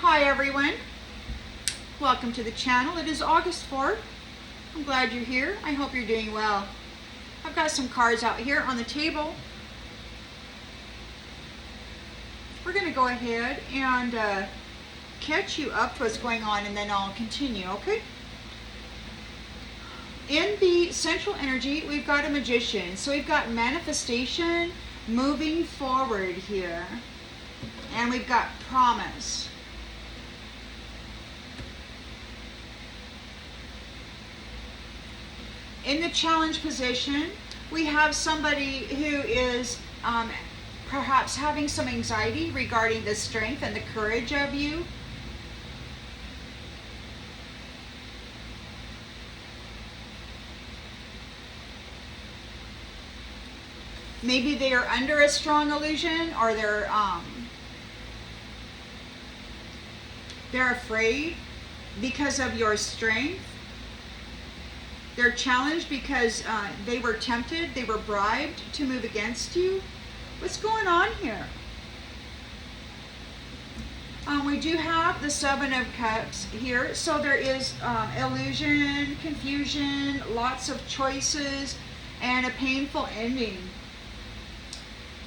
Hi everyone, welcome to the channel. It is August 4th. I'm glad you're here. I hope you're doing well. I've got some cards out here on the table. We're going to go ahead and catch you up to what's going on, and then I'll continue, okay? In the central energy, we've got a magician. So we've got manifestation, moving forward here. And we've got promise. In the challenge position, we have somebody who is perhaps having some anxiety regarding the strength and the courage of you. Maybe they are under a strong illusion, or they're afraid because of your strength. They're challenged because they were tempted, they were bribed to move against you. What's going on here? We do have the Seven of Cups here. So there is illusion, confusion, lots of choices, and a painful ending.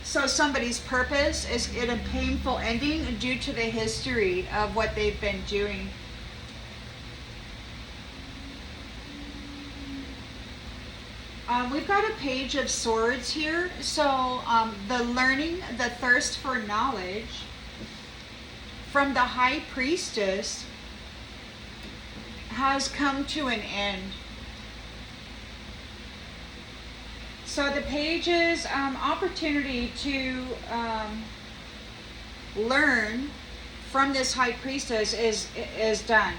So somebody's purpose is in a painful ending due to the history of what they've been doing. We've got a Page of Swords here. So the learning, the thirst for knowledge from the High Priestess has come to an end. So the Page's opportunity to learn from this High Priestess is done.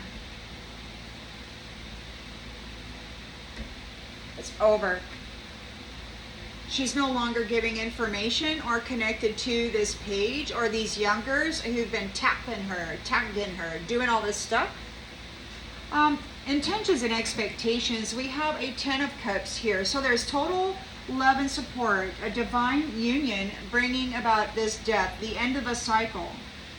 It's over. She's no longer giving information or connected to this page or these youngers who've been tagging her, doing all this stuff. Intentions and expectations. We have a Ten of Cups here. So there's total love and support, a divine union bringing about this death, the end of a cycle.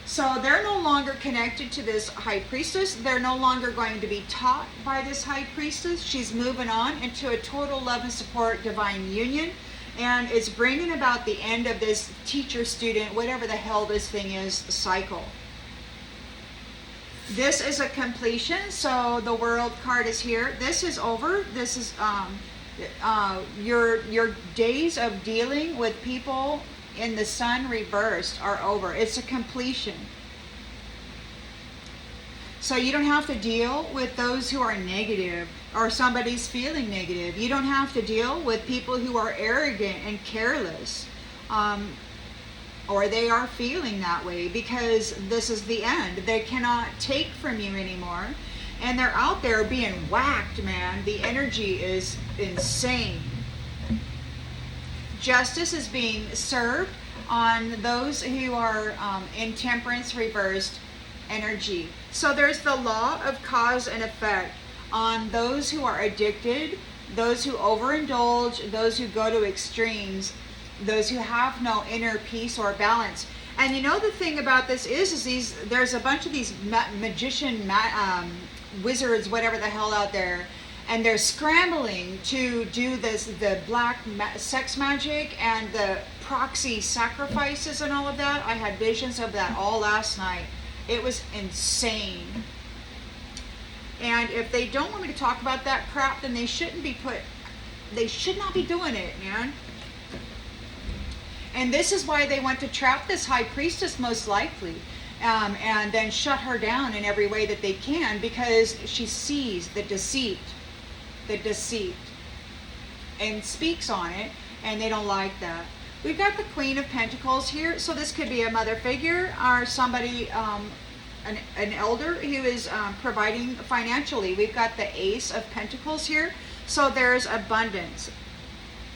So they're no longer connected to this High Priestess. They're no longer going to be taught by this High Priestess. She's moving on into a total love and support divine union. And it's bringing about the end of this teacher-student, whatever the hell this thing is, cycle. This is a completion. So the World card is here. This is over. This is your days of dealing with people in the sun reversed are over. It's a completion. So you don't have to deal with those who are negative, or somebody's feeling negative. You don't have to deal with people who are arrogant and careless, or they are feeling that way, because this is the end. They cannot take from you anymore, and they're out there being whacked, man. The energy is insane. Justice is being served on those who are in temperance reversed energy. So there's the law of cause and effect on those who are addicted, those who overindulge, those who go to extremes, those who have no inner peace or balance. And you know, the thing about this is there's a bunch of these magician wizards, whatever the hell, out there. And they're scrambling to do the black sex magic and the proxy sacrifices and all of that. I had visions of that all last night. It was insane. And if they don't want me to talk about that crap, then they should not be doing it, man. And this is why they want to trap this High Priestess, most likely. And then shut her down in every way that they can, because she sees the deceit and speaks on it, and they don't like that. We've got the Queen of Pentacles here. So this could be a mother figure or somebody, an elder who is providing financially. We've got the Ace of Pentacles here. So there's abundance.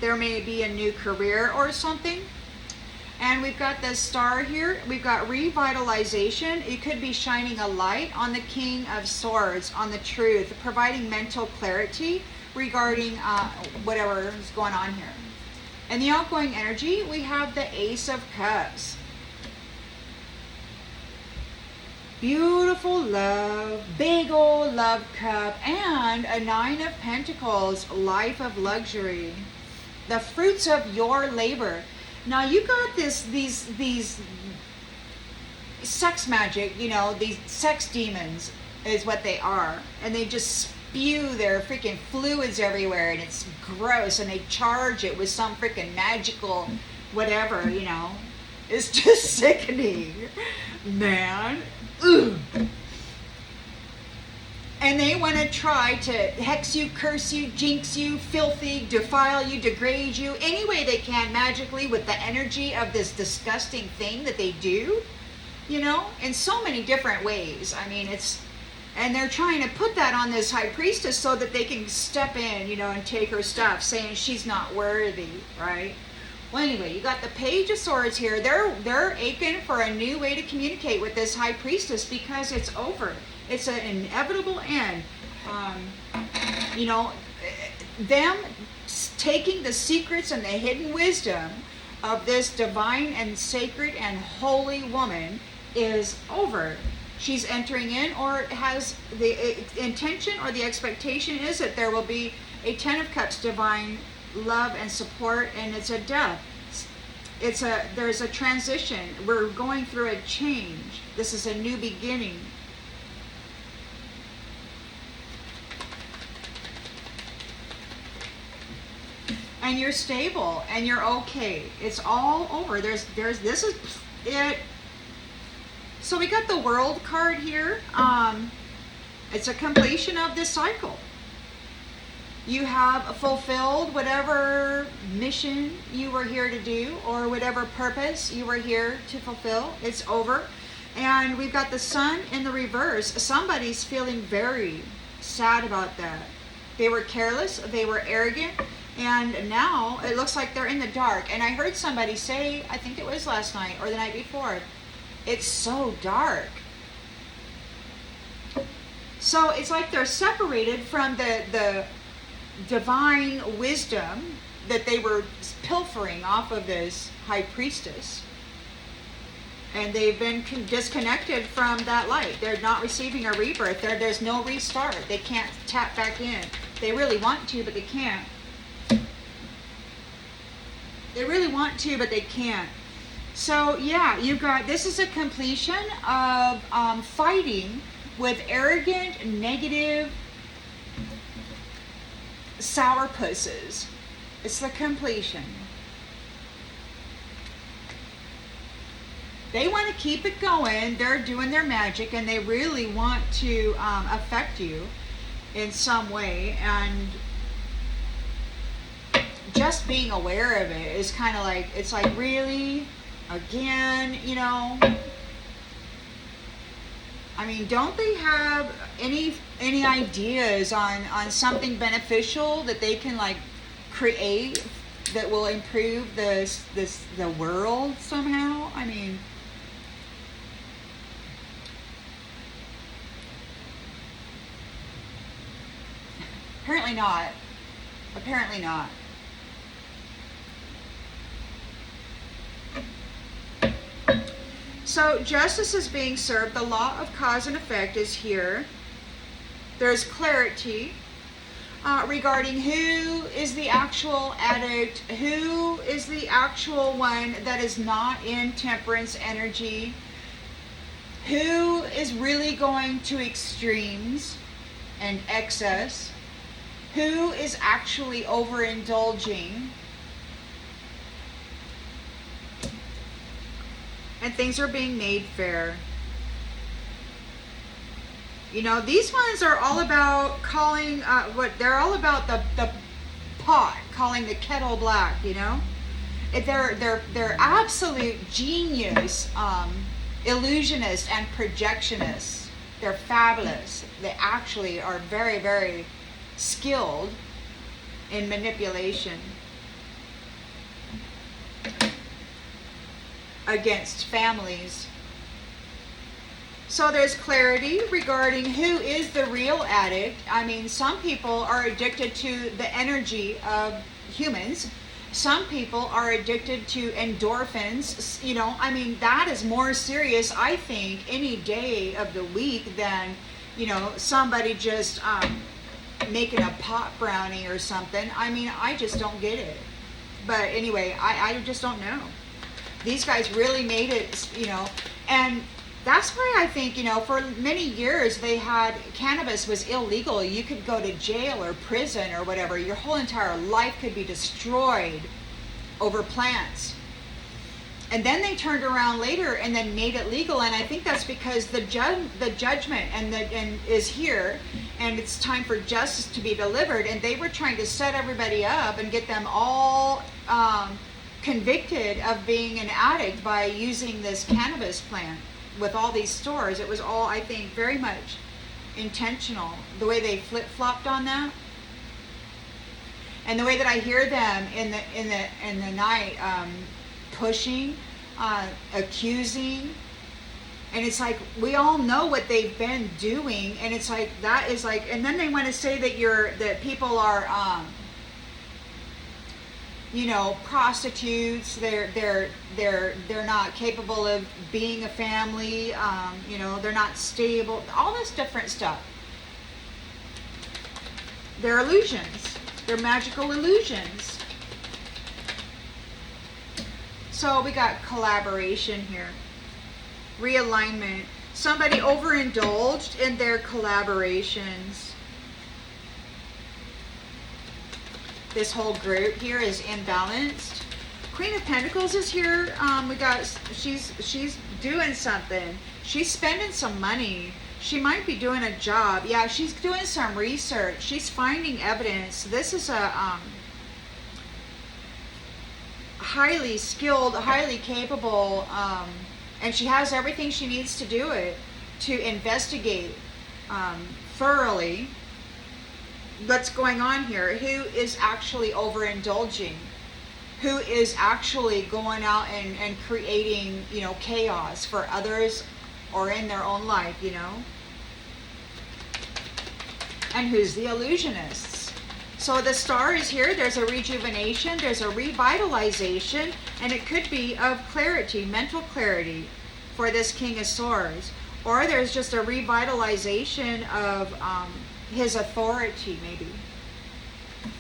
There may be a new career or something. And we've got the Star here. We've got revitalization. It could be shining a light on the King of Swords, on the truth, providing mental clarity regarding whatever is going on here. In the outgoing energy, we have the Ace of Cups. Beautiful love, big old love cup, and a 9 of Pentacles, life of luxury. The fruits of your labor. Now you got these sex magic, you know, these sex demons is what they are. And they just spew their freaking fluids everywhere, and it's gross, and they charge it with some freaking magical whatever, you know. It's just sickening, man. Ugh. And they want to try to hex you, curse you, jinx you, filthy, defile you, degrade you, any way they can magically with the energy of this disgusting thing that they do, you know, in so many different ways. I mean, and they're trying to put that on this high priestess so that they can step in, you know, and take her stuff, saying she's not worthy, right? Well, anyway, you got the Page of Swords here. They're aching for a new way to communicate with this high priestess because it's over. It's an inevitable end. You know, them taking the secrets and the hidden wisdom of this divine and sacred and holy woman is over. She's entering in, or has the intention or the expectation is that there will be a 10 of Cups divine love and support, and it's a death. There's a transition. We're going through a change. This is a new beginning. And you're stable and you're okay. It's all over. This is it. So we got the World card here. It's a completion of this cycle. You have fulfilled whatever mission you were here to do, or whatever purpose you were here to fulfill. It's over. And we've got the Sun in the reverse. Somebody's feeling very sad about that. They were careless, they were arrogant, and now it looks like they're in the dark. And I heard somebody say, I think it was last night or the night before, it's so dark. So it's like they're separated from the divine wisdom that they were pilfering off of this high priestess, and they've been disconnected from that light. They're not receiving a rebirth. There's no restart. They can't tap back in. They really want to, but they can't. They really want to, but they can't. So yeah, you got, this is a completion of fighting with arrogant, negative sourpusses. It's the completion. They want to keep it going. They're doing their magic, and they really want to affect you in some way. And just being aware of it is kind of like, it's like, really? Again, you know? I mean, don't they have any ideas on something beneficial that they can like create that will improve the world somehow? I mean, apparently not. Apparently not. So justice is being served. The law of cause and effect is here. There's clarity regarding who is the actual addict, who is the actual one that is not in temperance energy, who is really going to extremes and excess, who is actually overindulging. And things are being made fair. You know, these ones are all about calling, they're all about the pot, calling the kettle black, you know? They're absolute genius illusionists and projectionists. They're fabulous. They actually are very, very skilled in manipulation against families. So there's clarity regarding who is the real addict. I mean, some people are addicted to the energy of humans. Some people are addicted to endorphins. You know, I mean, that is more serious, I think, any day of the week than, you know, somebody just making a pot brownie or something. I mean, I just don't get it. But anyway, I just don't know. These guys really made it, you know, and that's why I think, you know, for many years they had, cannabis was illegal. You could go to jail or prison or whatever. Your whole entire life could be destroyed over plants. And then they turned around later and then made it legal. And I think that's because the judgment and is here, and it's time for justice to be delivered. And they were trying to set everybody up and get them all convicted of being an addict by using this cannabis plant. With all these stores, it was all, I think, very much intentional. The way they flip-flopped on that, and the way that I hear them in the night, pushing, accusing, and it's like we all know what they've been doing, and it's like that is like, and then they want to say that people are you know, prostitutes, they're not capable of being a family, you know, they're not stable, all this different stuff. They're illusions. They're magical illusions. So we got collaboration here. Realignment. Somebody overindulged in their collaborations. This whole group here is imbalanced. Queen of Pentacles is here. We got, she's doing something. She's spending some money. She might be doing a job. Yeah, she's doing some research. She's finding evidence. This is a highly skilled, highly capable, and she has everything she needs to do it, to investigate thoroughly what's going on here. Who is actually overindulging? Who is actually going out and creating, you know, chaos for others or in their own life, you know? And who's the illusionists? So the star is here. There's a rejuvenation, there's a revitalization, and it could be of clarity, mental clarity for this King of Swords. Or there's just a revitalization of his authority, maybe.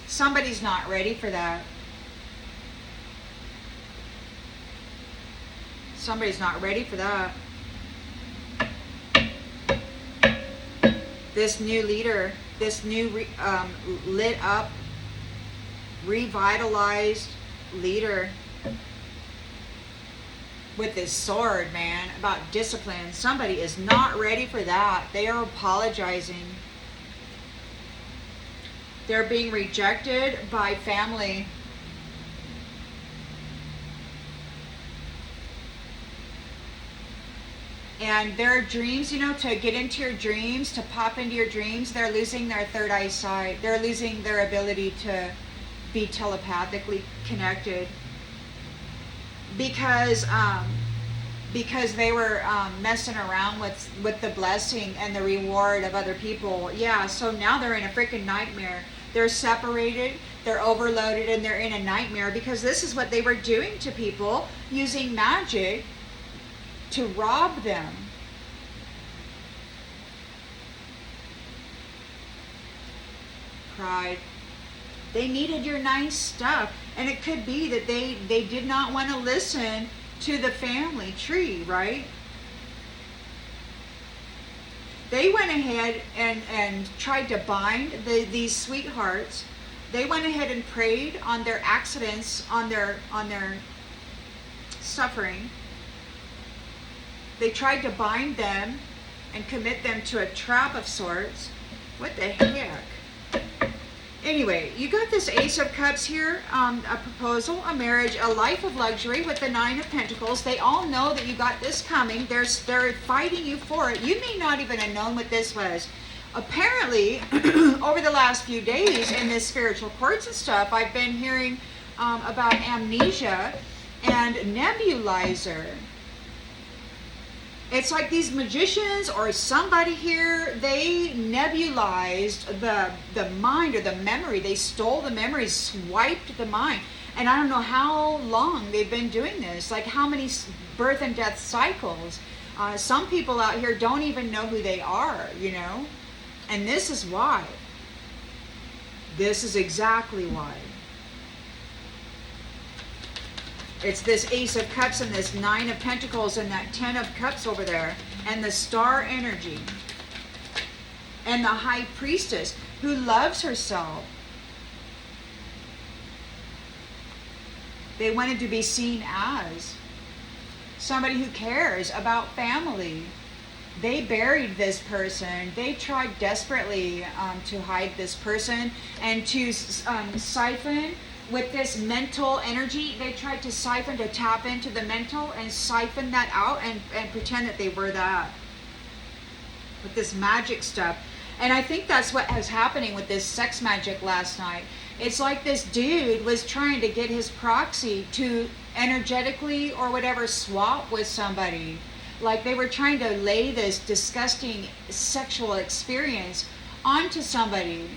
Somebody's not ready for that. Somebody's not ready for that. This new leader, this new lit up, revitalized leader with this sword, man, about discipline. Somebody is not ready for that. They are apologizing. They're being rejected by family. And their dreams, you know, to get into your dreams, to pop into your dreams, they're losing their third eyesight. They're losing their ability to be telepathically connected. Because they were messing around with the blessing and the reward of other people. Yeah, so now they're in a freaking nightmare. They're separated, they're overloaded, and they're in a nightmare because this is what they were doing to people, using magic to rob them. Pride. They needed your nice stuff. And it could be that they did not want to listen to the family tree, right? They went ahead and tried to bind these sweethearts. They went ahead and preyed on their accidents, on their suffering. They tried to bind them and commit them to a trap of sorts. What the heck? Anyway, you got this Ace of Cups here, a proposal, a marriage, a life of luxury with the Nine of Pentacles. They all know that you got this coming. They're fighting you for it. You may not even have known what this was. Apparently, over the last few days in this spiritual quartz and stuff, I've been hearing about amnesia and nebulizer. It's like these magicians or somebody here, they nebulized the mind or the memory. They stole the memory, swiped the mind. And I don't know how long they've been doing this, like how many birth and death cycles. Some people out here don't even know who they are, you know? And this is why. This is exactly why. It's this Ace of Cups and this Nine of Pentacles and that Ten of Cups over there. And the star energy. And the High Priestess who loves herself. They wanted to be seen as somebody who cares about family. They buried this person. They tried desperately to hide this person and to siphon with this mental energy. They tried to siphon, to tap into the mental and siphon that out and pretend that they were that. With this magic stuff. And I think that's what was happening with this sex magic last night. It's like this dude was trying to get his proxy to energetically or whatever swap with somebody. Like they were trying to lay this disgusting sexual experience onto somebody.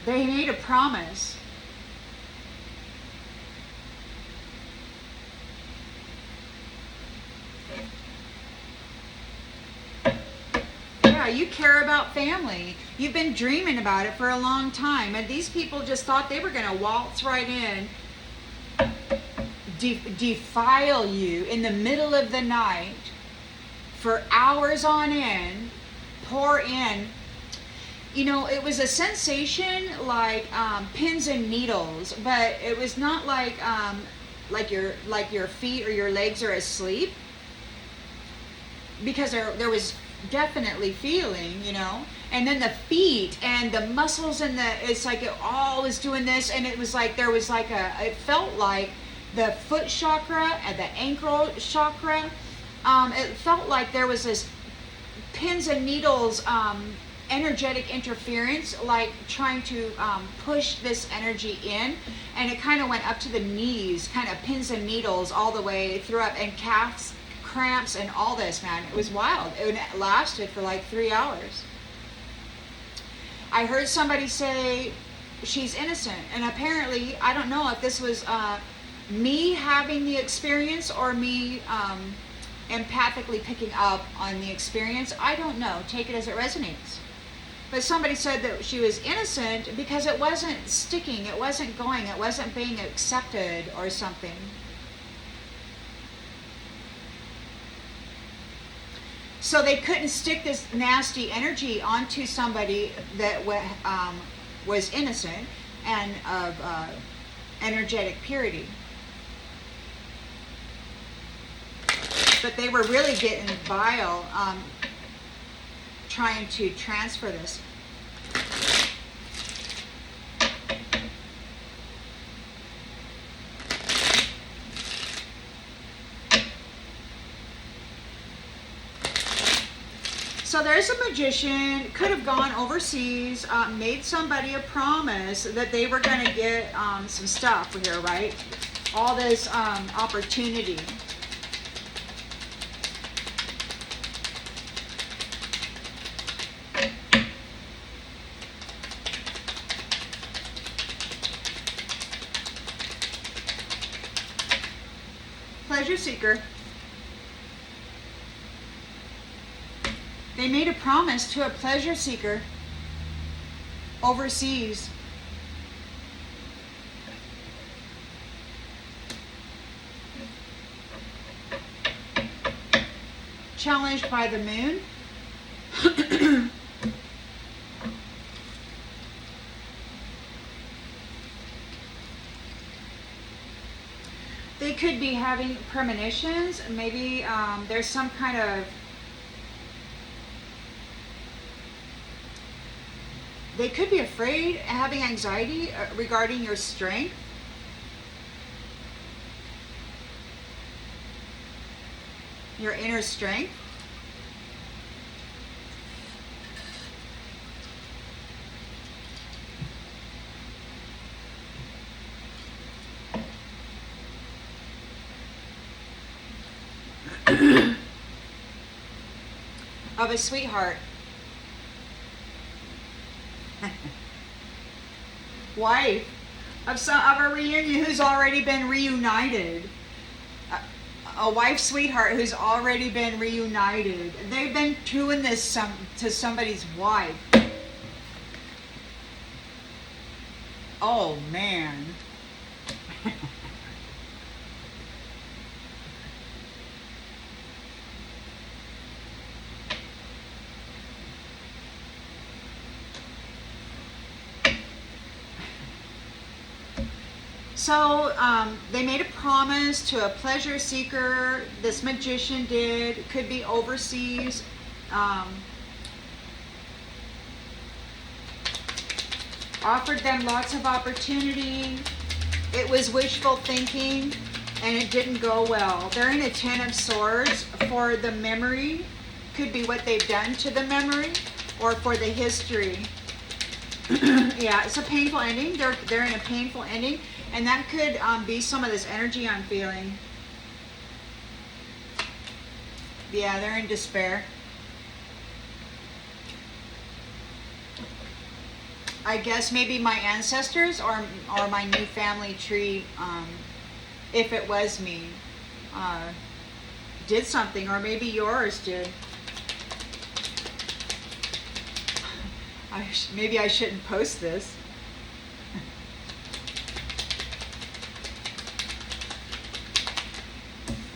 They made a promise. You care about family. You've been dreaming about it for a long time. And these people just thought they were going to waltz right in, defile you in the middle of the night for hours on end, pour in. You know, it was a sensation like pins and needles, but it was not like your feet or your legs are asleep, because there was definitely feeling, you know. And then the feet and the muscles and it's like it all was doing this, and it was like there was like it felt like the foot chakra and the ankle chakra, it felt like there was this pins and needles energetic interference, like trying to push this energy in, and it kind of went up to the knees, kind of pins and needles all the way through up, and calves cramps and all this, man. It was wild. It lasted for like 3 hours. I heard somebody say she's innocent, and apparently I don't know if this was me having the experience or me empathically picking up on the experience. I don't know. Take it as it resonates. But somebody said that she was innocent because it wasn't sticking, it wasn't going, it wasn't being accepted or something. So they couldn't stick this nasty energy onto somebody that was innocent and of energetic purity. But they were really getting vile, trying to transfer this. So there's a magician, could have gone overseas, made somebody a promise that they were going to get some stuff here, right? All this opportunity. Pleasure seeker. They made a promise to a pleasure seeker overseas. Challenged by the moon. They could be having premonitions. Maybe there's some kind of... They could be afraid, having anxiety regarding your strength. Your inner strength. Of a sweetheart. wife of a reunion who's already been reunited. A wife sweetheart who's already been reunited. They've been doing this to somebody's wife. Oh man. So they made a promise to a pleasure seeker. This magician did. Could be overseas. Offered them lots of opportunity. It was wishful thinking, and it didn't go well. They're in a 10 of Swords for the memory. Could be what they've done to the memory, or for the history. Yeah, it's a painful ending. They're in a painful ending. And that could be some of this energy I'm feeling. Yeah, they're in despair. I guess maybe my ancestors or my new family tree, if it was me, did something, or maybe yours did. Maybe I shouldn't post this.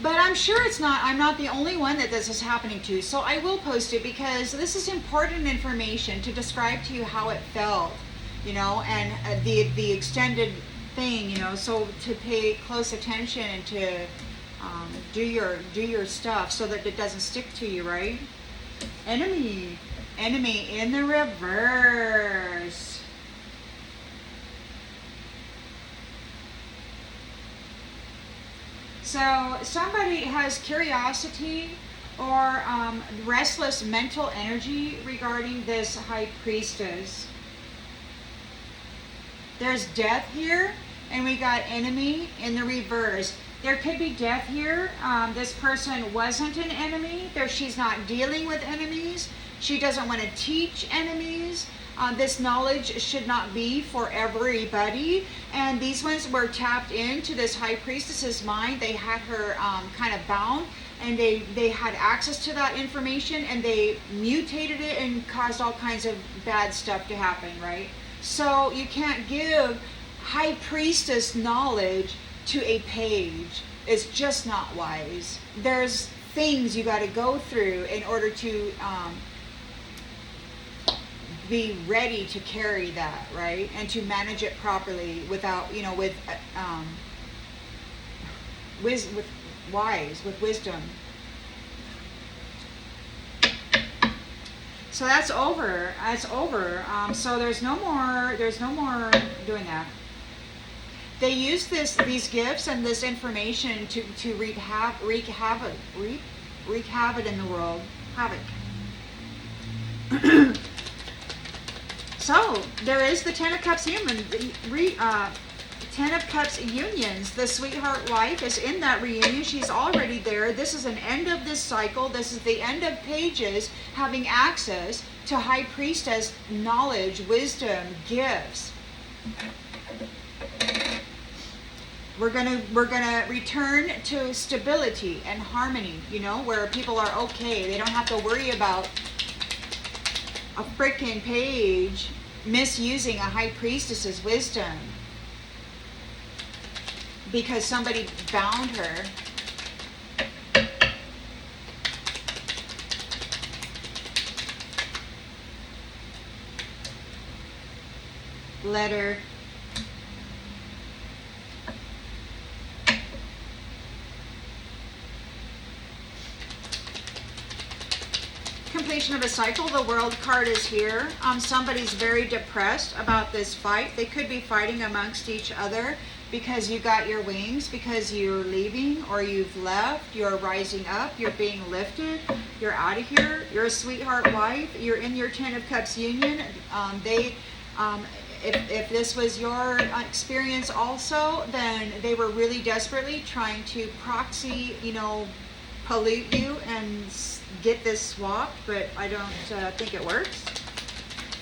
But I'm sure I'm not the only one that this is happening to. So I will post it because this is important information to describe to you how it felt, and the extended thing, so to pay close attention and to do your stuff so that it doesn't stick to you, right? Enemy in the reverse. So somebody has curiosity or restless mental energy regarding this high priestess. There's death here, and we got enemy in the reverse. There could be death here. This person wasn't an enemy. She's not dealing with enemies. She doesn't want to teach enemies. This knowledge should not be for everybody. And these ones were tapped into this high priestess's mind. They had her kind of bound, and they had access to that information, and they mutated it and caused all kinds of bad stuff to happen, right? So you can't give high priestess knowledge to a page. It's just not wise. There's things you got to go through in order to be ready to carry that, right? And to manage it properly without, with wisdom. So that's over. So there's no more doing that. They use these gifts and this information to wreak havoc in the world. Havoc. So there is the Ten of Cups human, Ten of Cups unions. The sweetheart wife is in that reunion. She's already there. This is an end of this cycle. This is the end of pages having access to high priestess knowledge, wisdom, gifts. We're gonna return to stability and harmony, where people are okay. They don't have to worry about a freaking page misusing a high priestess's wisdom because somebody bound her. Letter. Completion of a cycle. The World card is here. Somebody's very depressed about this fight. They could be fighting amongst each other because you got your wings, because you're leaving or you've left, you're rising up, you're being lifted, you're out of here, you're a sweetheart wife, you're in your Ten of Cups union. If this was your experience also, then they were really desperately trying to proxy, pollute you and get this swapped, but I don't think it works.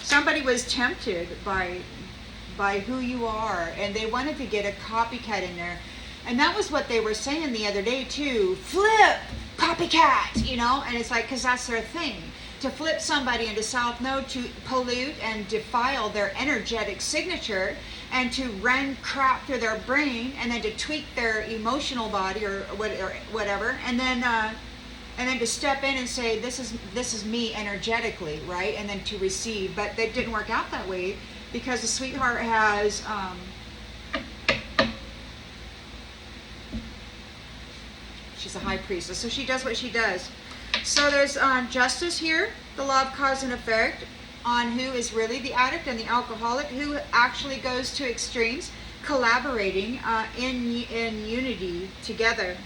Somebody was tempted by by who you are, and they wanted to get a copycat in there. And that was what they were saying the other day too. Flip, copycat, you know? And it's like, because that's their thing. To flip somebody into South Node, to pollute and defile their energetic signature, and to run crap through their brain, and then to tweak their emotional body or whatever, and then to step in and say, this is me energetically, right? And then to receive. But that didn't work out that way, because the sweetheart has she's a high priestess, so she does what she does. So there's justice here, the law of cause and effect, on who is really the addict and the alcoholic, who actually goes to extremes, collaborating in unity together.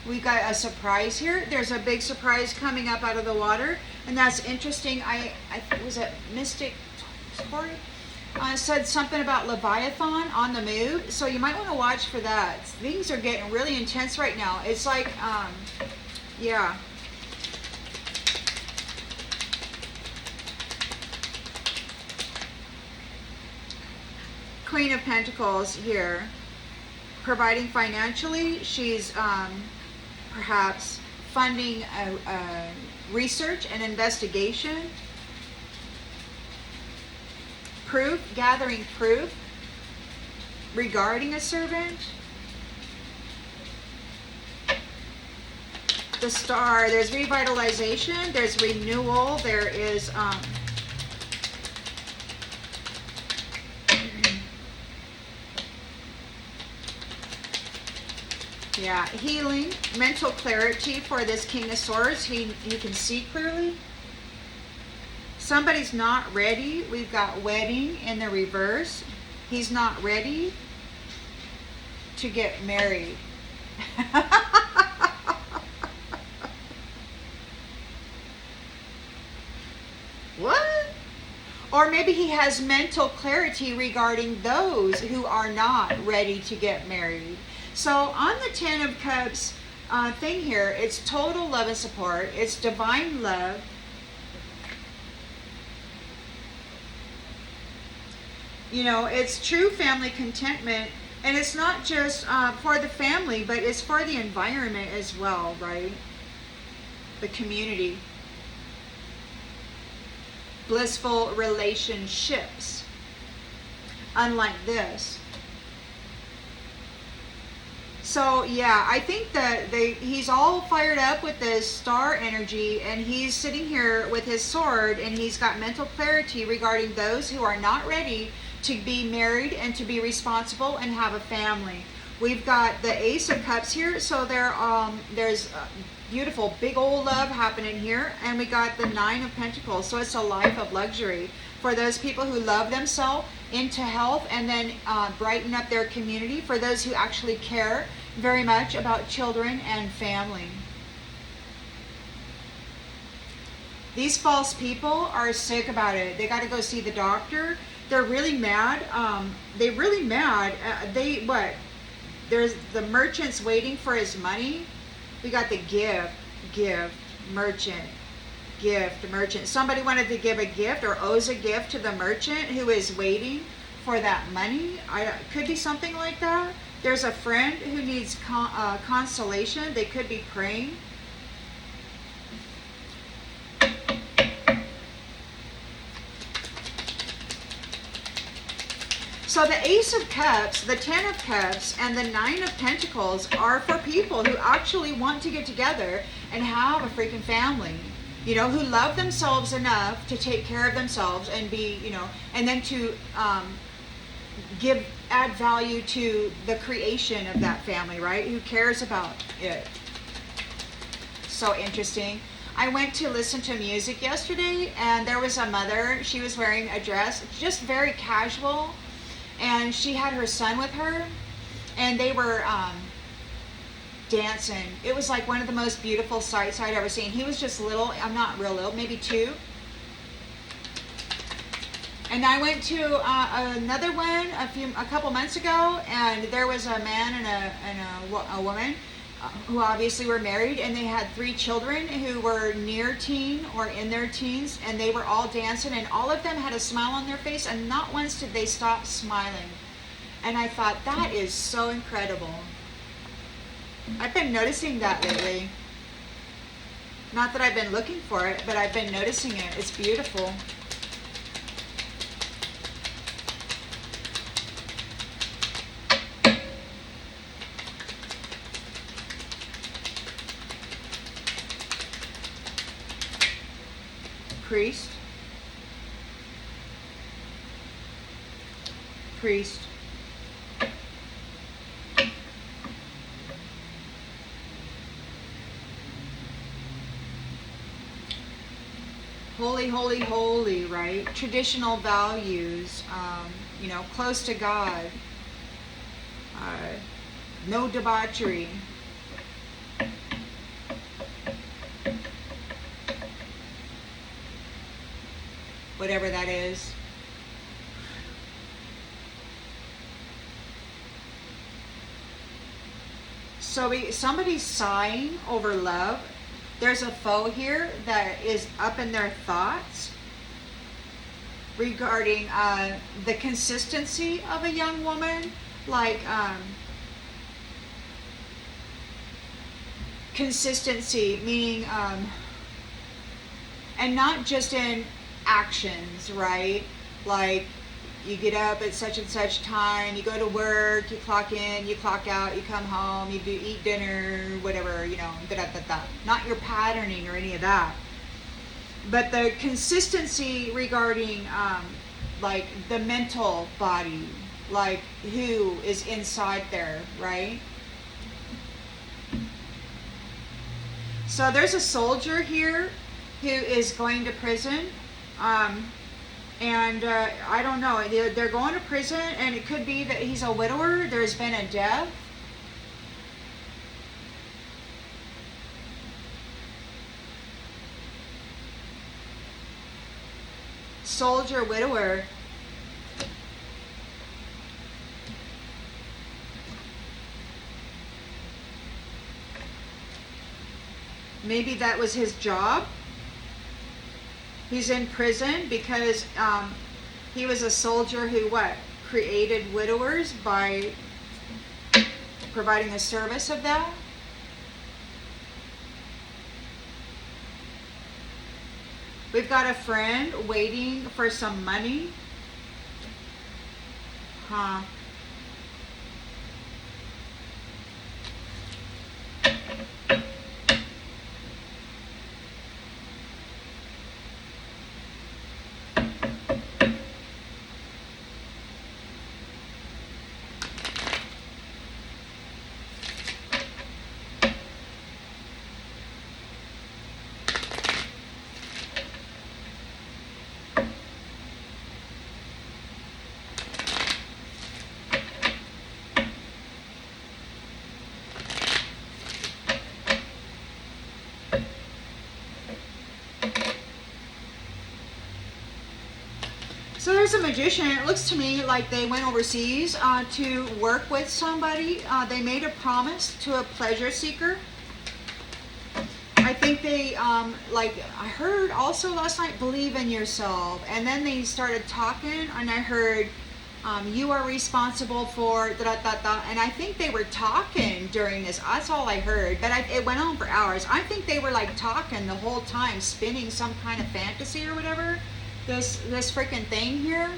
We got a surprise here. There's a big surprise coming up out of the water, and that's interesting. I was it Mystic Tori? Said something about Leviathan on the move, so you might want to watch for that. Things are getting really intense right now. It's like, yeah. Queen of Pentacles here, providing financially. She's perhaps funding research and investigation. Proof, gathering proof regarding a servant. The Star, there's revitalization, there's renewal, there is yeah, healing, mental clarity for this King of Swords. He can see clearly. Somebody's not ready. We've got wedding in the reverse. He's not ready to get married. What? Or maybe he has mental clarity regarding those who are not ready to get married. So on the Ten of Cups thing here, it's total love and support. It's divine love. You know, it's true family contentment. And it's not just for the family, but it's for the environment as well, right? The community. Blissful relationships. Unlike this. So yeah, I think that he's all fired up with this star energy, and he's sitting here with his sword, and he's got mental clarity regarding those who are not ready to be married and to be responsible and have a family. We've got the Ace of Cups here, so there's beautiful big old love happening here, and we got the Nine of Pentacles, so it's a life of luxury for those people who love themselves, into health, and then brighten up their community, for those who actually care very much about children and family. These false people are sick about it. They got to go see the doctor. They're really mad. There's the merchant's waiting for his money. We got the merchant. Somebody wanted to give a gift or owes a gift to the merchant who is waiting for that money. Could be something like that. There's a friend who needs consolation. They could be praying. So the Ace of Cups, the Ten of Cups, and the Nine of Pentacles are for people who actually want to get together and have a freaking family. You know, who love themselves enough to take care of themselves and be, you know, and then to add value to the creation of that family, right? Who cares about it? So interesting. I went to listen to music yesterday, and there was a mother. She was wearing a dress, just very casual, and she had her son with her, and they were dancing. It was like one of the most beautiful sights I'd ever seen. He was just little. I'm not real little, maybe 2. And I went to another one a couple months ago, and there was a man and a woman who obviously were married, and they had 3 children who were near teen or in their teens, and they were all dancing, and all of them had a smile on their face, and not once did they stop smiling. And I thought, that is so incredible. I've been noticing that lately. Not that I've been looking for it, but I've been noticing it. It's beautiful. Priest. Priest. Holy, holy, holy, right? Traditional values, you know, close to God. No debauchery. Whatever that is. So somebody's sighing over love. There's a foe here that is up in their thoughts regarding the consistency of a young woman, like consistency, meaning, and not just in actions, right? Like you get up at such and such time, you go to work, you clock in, you clock out, you come home, you eat dinner, whatever, you know, not your patterning or any of that. But the consistency regarding like the mental body, like who is inside there, right? So there's a soldier here who is going to prison. And I don't know, they're going to prison, and it could be that he's a widower, there's been a death. Soldier, widower. Maybe that was his job. He's in prison because he was a soldier who created widowers by providing a service of that. We've got a friend waiting for some money. Huh. So there's a magician. It looks to me like they went overseas to work with somebody. They made a promise to a pleasure seeker. I think they, like I heard also last night, believe in yourself. And then they started talking, and I heard, you are responsible for da-da-da-da. And I think they were talking during this. That's all I heard. But it went on for hours. I think they were like talking the whole time, spinning some kind of fantasy or whatever. This freaking thing here.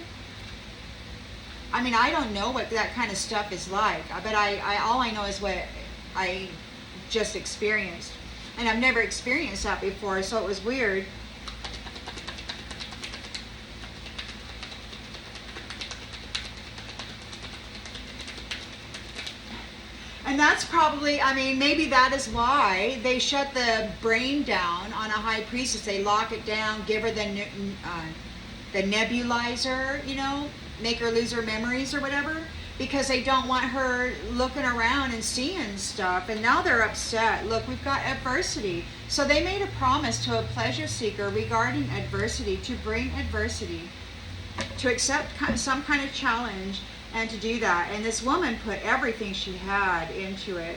I mean, I don't know what that kind of stuff is like, but I all I know is what I just experienced, and I've never experienced that before, so it was weird. And that's probably, I mean, maybe that is why they shut the brain down on a high priestess. They lock it down, give her the nebulizer, you know, make her lose her memories or whatever, because they don't want her looking around and seeing stuff. And now they're upset. Look, we've got adversity. So they made a promise to a pleasure seeker regarding adversity, to bring adversity, to accept some kind of challenge, and to do that. And this woman put everything she had into it.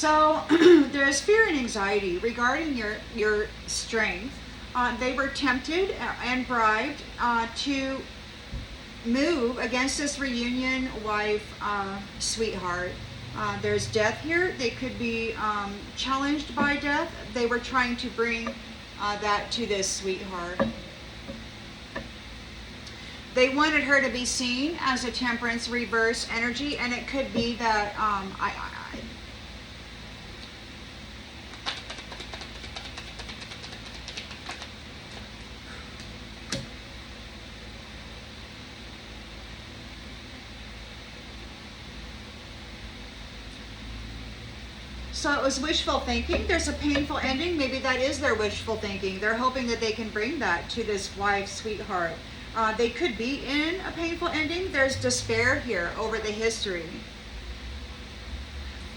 So there's fear and anxiety regarding your strength. They were tempted and bribed to move against this reunion wife, sweetheart. There's death here. They could be challenged by death. They were trying to bring that to this sweetheart. They wanted her to be seen as a temperance reverse energy, and it could be that so it was wishful thinking. There's a painful ending. Maybe that is their wishful thinking. They're hoping that they can bring that to this wife, sweetheart. They could be in a painful ending. There's despair here over the history.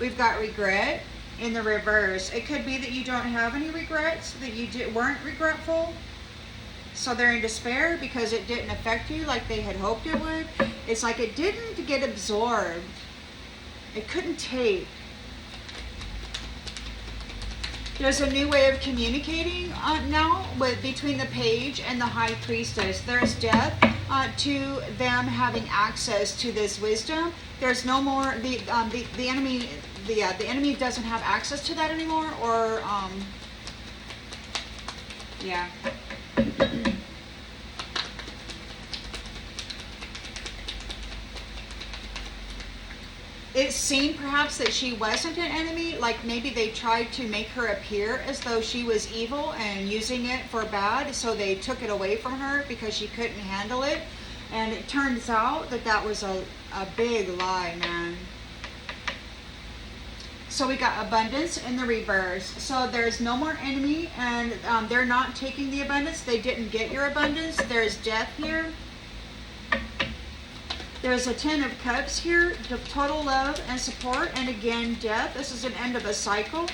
We've got regret in the reverse. It could be that you don't have any regrets, that you weren't regretful. So they're in despair because it didn't affect you like they had hoped it would. It's like it didn't get absorbed. It couldn't take. There's a new way of communicating now between the page and the high priestess. There's death to them having access to this wisdom. There's no more the enemy. The enemy doesn't have access to that anymore. Or yeah. It seemed perhaps that she wasn't an enemy, like maybe they tried to make her appear as though she was evil and using it for bad, so they took it away from her because she couldn't handle it. And it turns out that that was a big lie, man. So we got abundance in the reverse. So there's no more enemy, and they're not taking the abundance. They didn't get your abundance. There's death here. There's a 10 of Cups here, the total love and support, and again, death. This is an end of a cycle.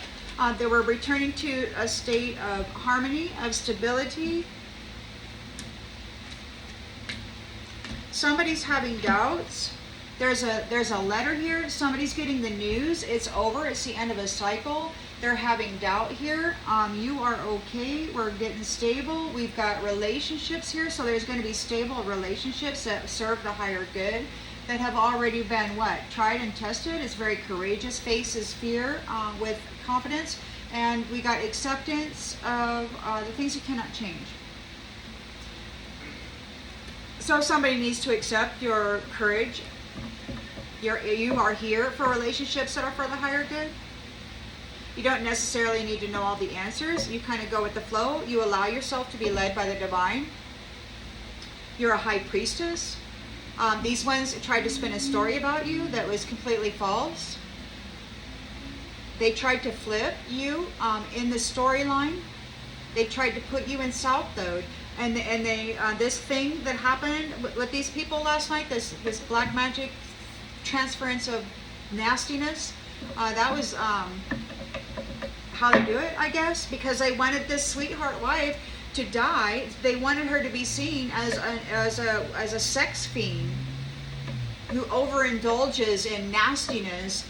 They were returning to a state of harmony, of stability. Somebody's having doubts. There's a letter here. Somebody's getting the news. It's over. It's the end of a cycle. They're having doubt here. You are okay. We're getting stable. We've got relationships here. So there's going to be stable relationships that serve the higher good, that have already been what? Tried and tested. It's very courageous. Faces fear with confidence. And we got acceptance of the things you cannot change. So somebody needs to accept your courage. You are here for relationships that are for the higher good. You don't necessarily need to know all the answers. You kind of go with the flow. You allow yourself to be led by the divine. You're a high priestess. These ones tried to spin a story about you that was completely false. They tried to flip you in the storyline. They tried to put you in south mode. And they this thing that happened with these people last night, this black magic transference of nastiness, that was how they do it, I guess, because they wanted this sweetheart wife to die. They wanted her to be seen as a sex fiend who overindulges in nastiness.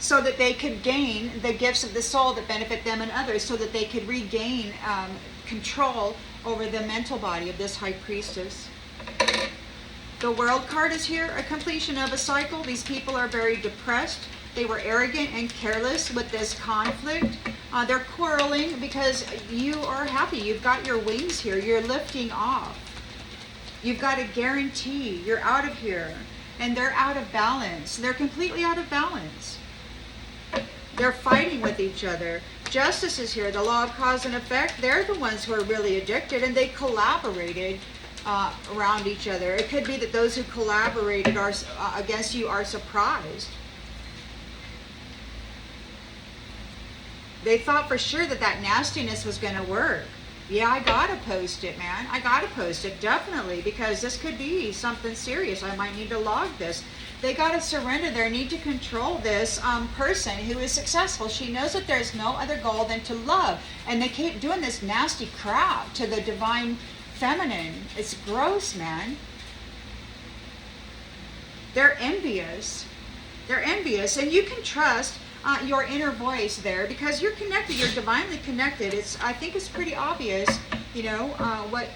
So that they could gain the gifts of the soul that benefit them and others, so that they could regain control over the mental body of this high priestess. The World card is here, a completion of a cycle. These people are very depressed. They were arrogant and careless with this conflict. They're quarreling because you are happy. You've got your wings here. You're lifting off. You've got a guarantee. You're out of here. And they're out of balance. They're completely out of balance. They're fighting with each other. Justice is here, the law of cause and effect. They're the ones who are really addicted, and they collaborated around each other. It could be that those who collaborated against you are surprised. They thought for sure that nastiness was going to work. Yeah, I gotta post it, man. I gotta post it, definitely, because this could be something serious. I might need to log this. They gotta surrender their need to control this person who is successful. She knows that there's no other goal than to love. And they keep doing this nasty crap to the divine feminine. It's gross, man. They're envious. They're envious, and you can trust your inner voice there because you're connected. You're divinely connected. I think it's pretty obvious, what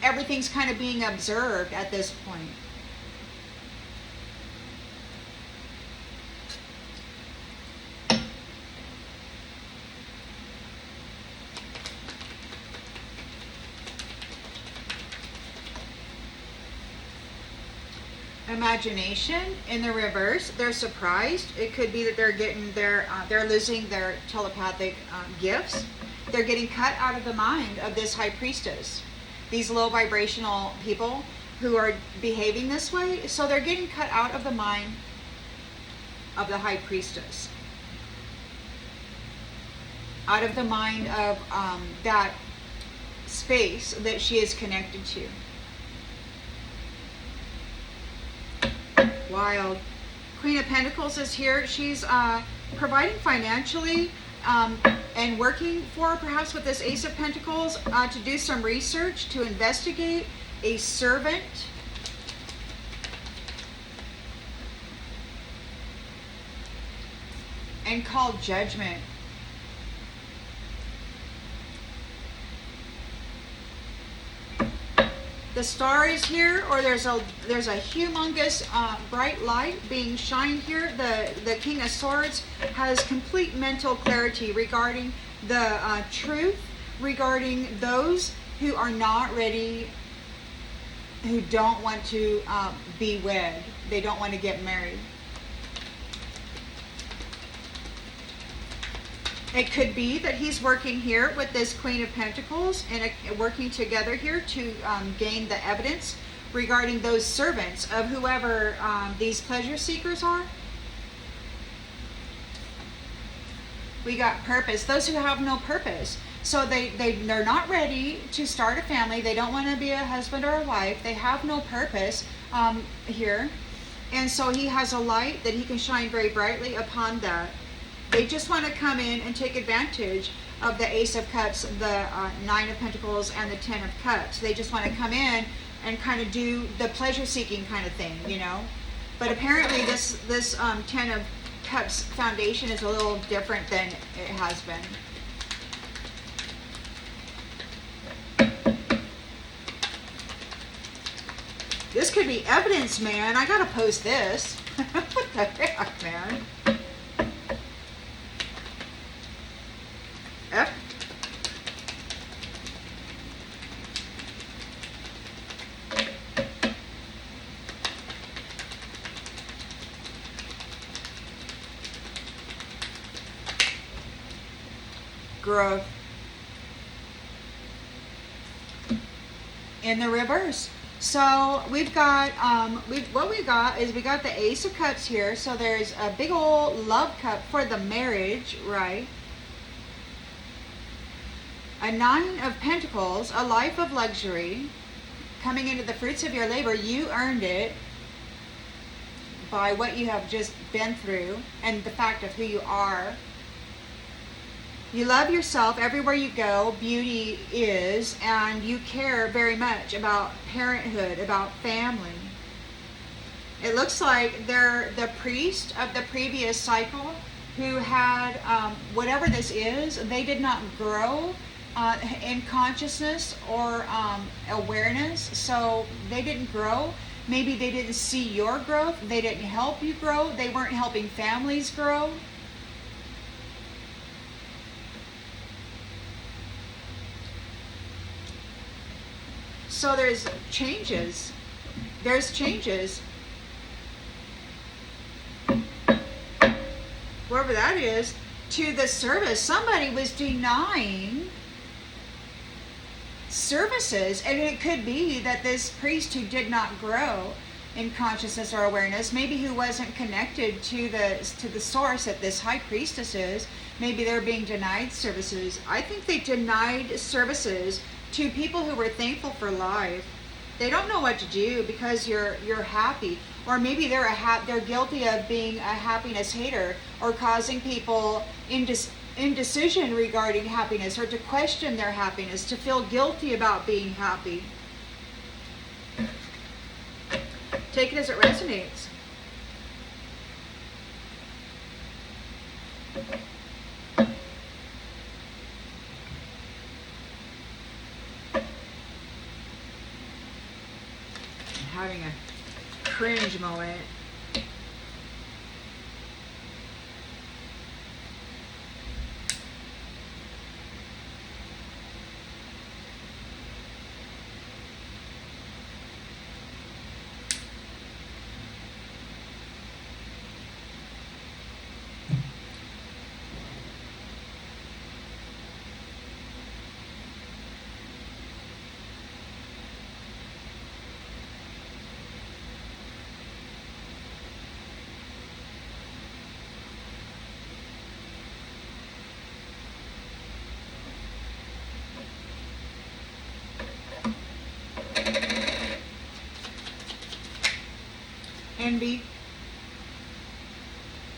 everything's kind of being observed at this point. Imagination in the reverse. They're surprised. It could be that they're losing their telepathic gifts. They're getting cut out of the mind of this high priestess. These low vibrational people who are behaving this way, so they're getting cut out of the mind of the high priestess. Out of the mind of that space that she is connected to. Wild. Queen of Pentacles is here. She's providing financially and working for, perhaps with this Ace of Pentacles, to do some research, to investigate a servant. And call judgment. The star is here, or there's a humongous bright light being shined here. The King of Swords has complete mental clarity regarding the truth, regarding those who are not ready, who don't want to be wed. They don't want to get married. It could be that he's working here with this Queen of Pentacles and working together here to gain the evidence regarding those servants of whoever these pleasure seekers are. We got purpose. Those who have no purpose. So they're not ready to start a family. They don't want to be a husband or a wife. They have no purpose here. And so he has a light that he can shine very brightly upon that. They just want to come in and take advantage of the Ace of Cups, the Nine of Pentacles, and the Ten of Cups. They just want to come in and kind of do the pleasure-seeking kind of thing, But apparently this Ten of Cups foundation is a little different than it has been. This could be evidence, man. I gotta post this. What the heck, man? F. Growth. In the reverse. So we've got what we got is we got the Ace of Cups here. So there's a big old love cup for the marriage, right? A Nine of Pentacles, a life of luxury, coming into the fruits of your labor. You earned it by what you have just been through and the fact of who you are. You love yourself everywhere you go. Beauty is, and you care very much about parenthood, about family. It looks like they're the priest of the previous cycle who had whatever this is. They did not grow in consciousness or awareness, so they didn't grow. Maybe they didn't see your growth. They didn't help you grow. They weren't helping families grow. So there's changes. There's changes. Whoever that is, to the service. Somebody was denying services, and it could be that this priest who did not grow in consciousness or awareness, maybe who wasn't connected to the source that this high priestess is, maybe they're being denied services. I think they denied services to people who were thankful for life. They don't know what to do because you're happy, or maybe they're guilty of being a happiness hater or causing people indecision regarding happiness, or to question their happiness, to feel guilty about being happy. Take it as it resonates. I'm having a cringe moment. Envy.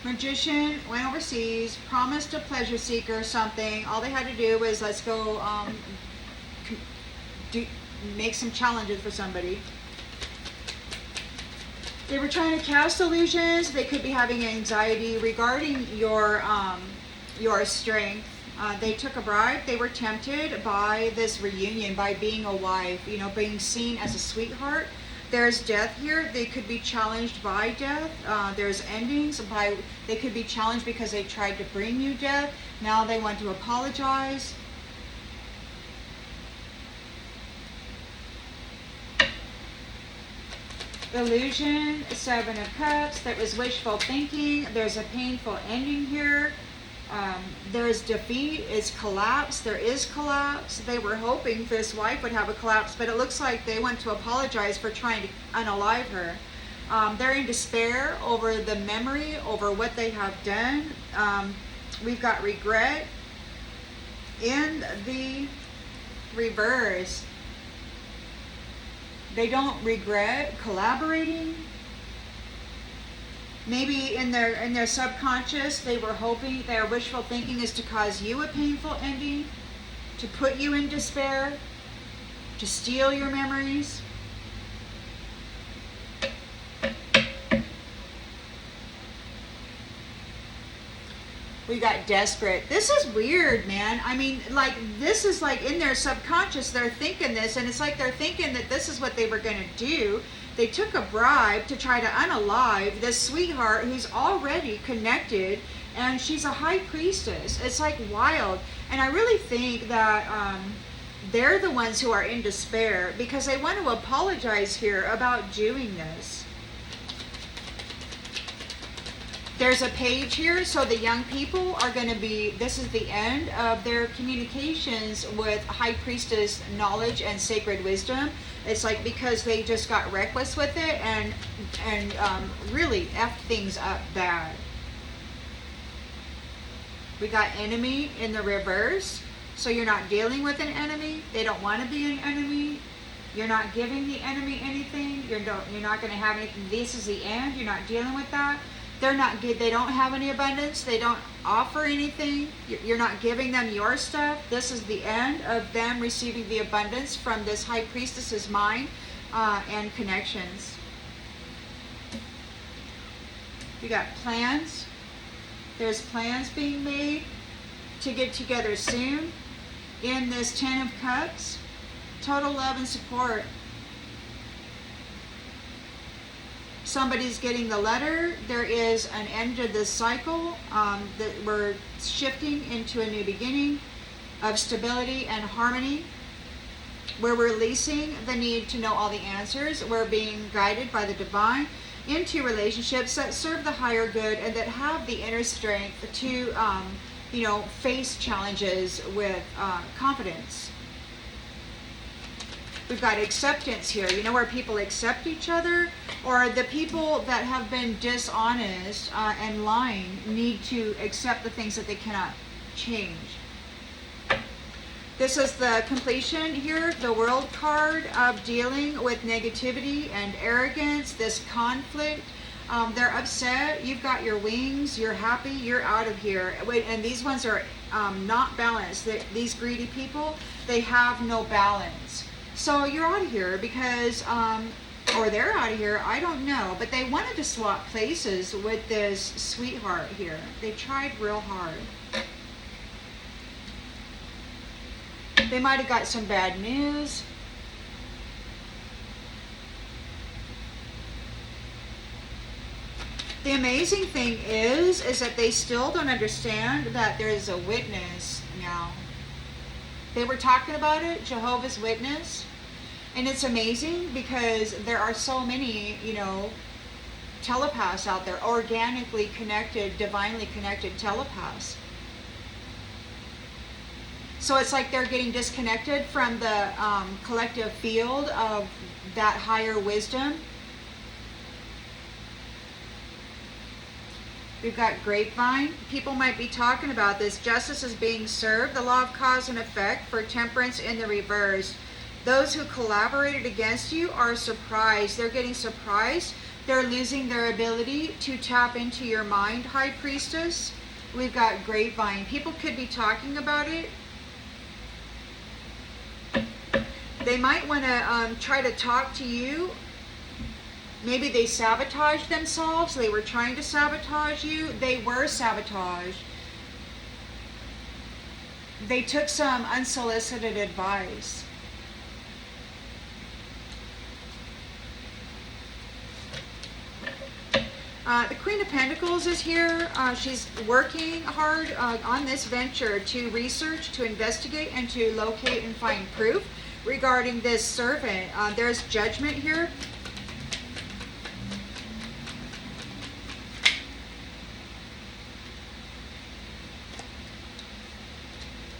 Magician went overseas, promised a pleasure seeker something. All they had to do was, let's go make some challenges for somebody. They were trying to cast illusions. They could be having anxiety regarding your strength. They took a bribe. They were tempted by this reunion, by being a wife, you know, being seen as a sweetheart. There's death here. They could be challenged by death. There's endings by, they could be challenged because they tried to bring you death. Now they want to apologize. Illusion, Seven of Cups. That was wishful thinking. There's a painful ending here. There's defeat, it's collapse, there is collapse. They were hoping this wife would have a collapse, but it looks like they went to apologize for trying to unalive her. They're in despair over the memory, over what they have done. We've got regret. In the reverse, they don't regret collaborating. Maybe in their subconscious, they were hoping, their wishful thinking is to cause you a painful ending, to put you in despair, to steal your memories. We got desperate. This is weird, man. I mean, like, this is like in their subconscious, they're thinking this, and it's like they're thinking that this is what they were going to do. They took a bribe to try to unalive this sweetheart who's already connected, and she's a high priestess. It's like wild. And I really think that they're the ones who are in despair because they want to apologize here about doing this. There's a page here, so the young people are going to be, this is the end of their communications with high priestess knowledge and sacred wisdom. It's like because they just got reckless with it and really effed things up bad. We got enemy in the reverse. So you're not dealing with an enemy. They don't want to be an enemy. You're not giving the enemy anything. You're not going to have anything. This is the end. You're not dealing with that. They're not good. They don't have any abundance. They don't offer anything. You're not giving them your stuff. This is the end of them receiving the abundance from this high priestess's mind and connections. You got plans. There's plans being made to get together soon. In this Ten of Cups, total love and support. Somebody's getting the letter. There is an end to this cycle that we're shifting into a new beginning of stability and harmony. We're releasing the need to know all the answers. We're being guided by the divine into relationships that serve the higher good and that have the inner strength to, face challenges with confidence. We've got acceptance here, where people accept each other, or the people that have been dishonest and lying need to accept the things that they cannot change. This is the completion here, the World card of dealing with negativity and arrogance, this conflict. They're upset, you've got your wings, you're happy, you're out of here. And these ones are not balanced. These greedy people, they have no balance. So you're out of here because or they're out of here, I don't know. But they wanted to swap places with this sweetheart here. They tried real hard. They might have got some bad news. The amazing thing is that they still don't understand that there is a witness now. They were talking about it, Jehovah's Witness. And it's amazing because there are so many, you know, telepaths out there, organically connected, divinely connected telepaths. So it's like they're getting disconnected from the collective field of that higher wisdom. We've got grapevine. People might be talking about this. Justice is being served. The law of cause and effect for temperance in the reverse. Those who collaborated against you are surprised. They're getting surprised. They're losing their ability to tap into your mind, High Priestess. We've got grapevine. People could be talking about it. They might want to try to talk to you. Maybe they sabotaged themselves. They were trying to sabotage you. They were sabotaged. They took some unsolicited advice. The Queen of Pentacles is here. She's working hard on this venture to research, to investigate, and to locate and find proof regarding this servant. There's judgment here.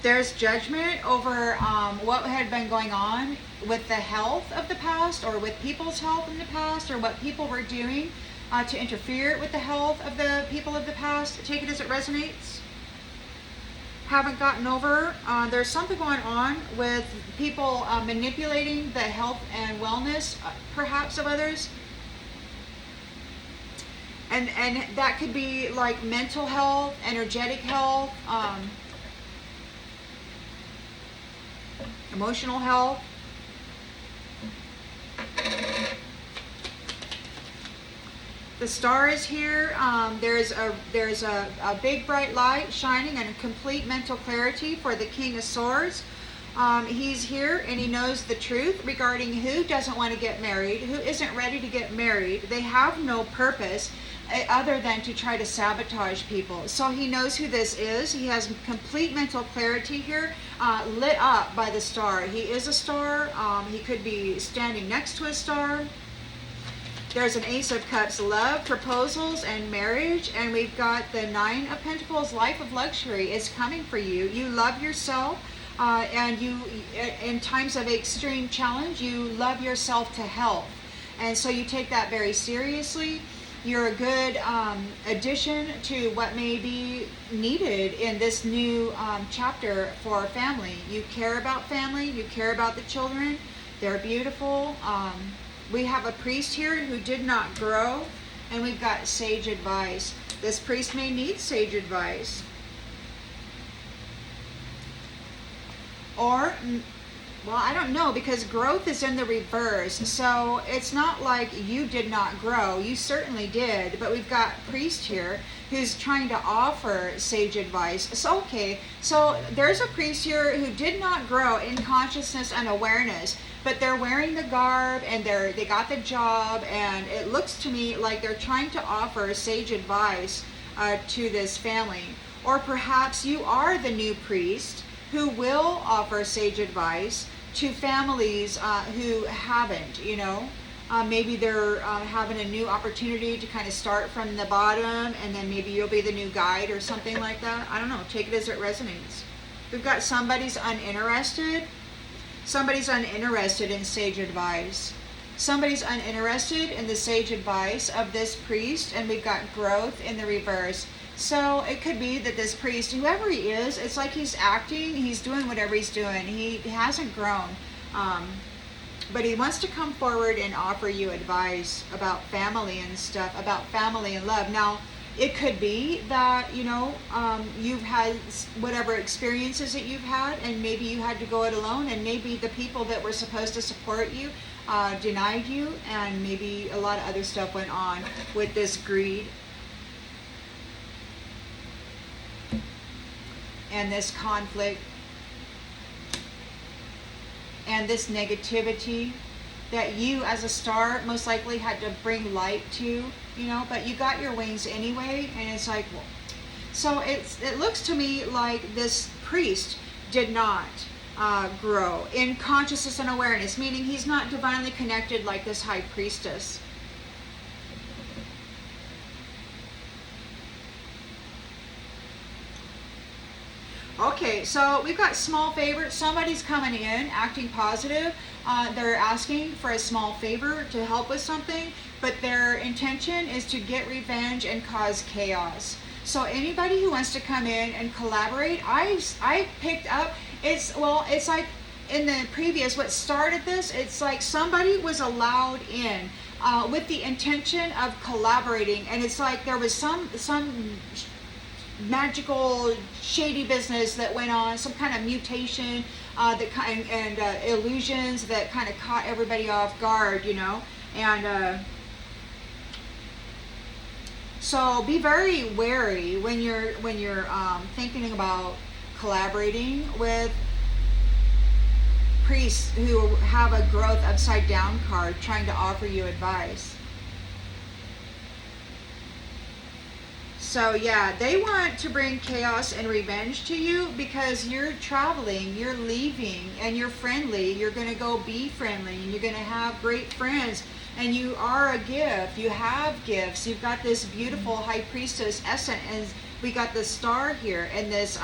There's judgment over what had been going on with the health of the past, or with people's health in the past, or what people were doing to interfere with the health of the people of the past. Take it as it resonates. Haven't gotten over. There's something going on with people manipulating the health and wellness, perhaps, of others. And that could be like mental health, energetic health, emotional health. The star is here. There's a big bright light shining and a complete mental clarity for the King of Swords. He's here and he knows the truth regarding who doesn't want to get married, who isn't ready to get married. They have no purpose other than to try to sabotage people. So he knows who this is. He has complete mental clarity here, lit up by the star. He is a star. He could be standing next to a star. There's an Ace of Cups, love, proposals, and marriage. And we've got the Nine of Pentacles, life of luxury is coming for you. You love yourself, and you, in times of extreme challenge, you love yourself to health. And so you take that very seriously. You're a good addition to what may be needed in this new chapter for family. You care about family. You care about the children. They're beautiful. We have a priest here who did not grow, and we've got sage advice. This priest may need sage advice. Or, well, I don't know, because growth is in the reverse. So it's not like you did not grow. You certainly did. But we've got priest here who's trying to offer sage advice. So, okay, so there's a priest here who did not grow in consciousness and awareness. But they're wearing the garb, and they got the job, and it looks to me like they're trying to offer sage advice to this family. Or perhaps you are the new priest who will offer sage advice to families who haven't, you know. Maybe they're having a new opportunity to kind of start from the bottom, and then maybe you'll be the new guide or something like that. I don't know. Take it as it resonates. We've got somebody's uninterested. Somebody's uninterested in sage advice. Somebody's uninterested in the sage advice of this priest, and we've got growth in the reverse. So it could be that this priest, whoever he is, it's like he's acting, he's doing whatever he's doing. He hasn't grown. But he wants to come forward and offer you advice about family and stuff, about family and love. Now, it could be that, you know, you've had whatever experiences that you've had, and maybe you had to go it alone, and maybe the people that were supposed to support you denied you, and maybe a lot of other stuff went on with this greed and this conflict and this negativity that you as a star most likely had to bring light to, you know, but you got your wings anyway. And it's like, well, so it looks to me like this priest did not grow in consciousness and awareness, meaning he's not divinely connected like this high priestess. Okay, so we've got small favor. Somebody's coming in acting positive. They're asking for a small favor to help with something, but their intention is to get revenge and cause chaos. So anybody who wants to come in and collaborate, I picked up, it's like in the previous, what started this, it's like somebody was allowed in with the intention of collaborating, and it's like there was some magical shady business that went on, some kind of mutation and illusions that kind of caught everybody off guard, you know. And so be very wary when you're thinking about collaborating with priests who have a growth upside down card trying to offer you advice. So yeah, they want to bring chaos and revenge to you because you're traveling, you're leaving, and you're friendly. You're going to go be friendly, and you're going to have great friends, and you are a gift. You have gifts. You've got this beautiful high priestess essence, and we got the star here, and this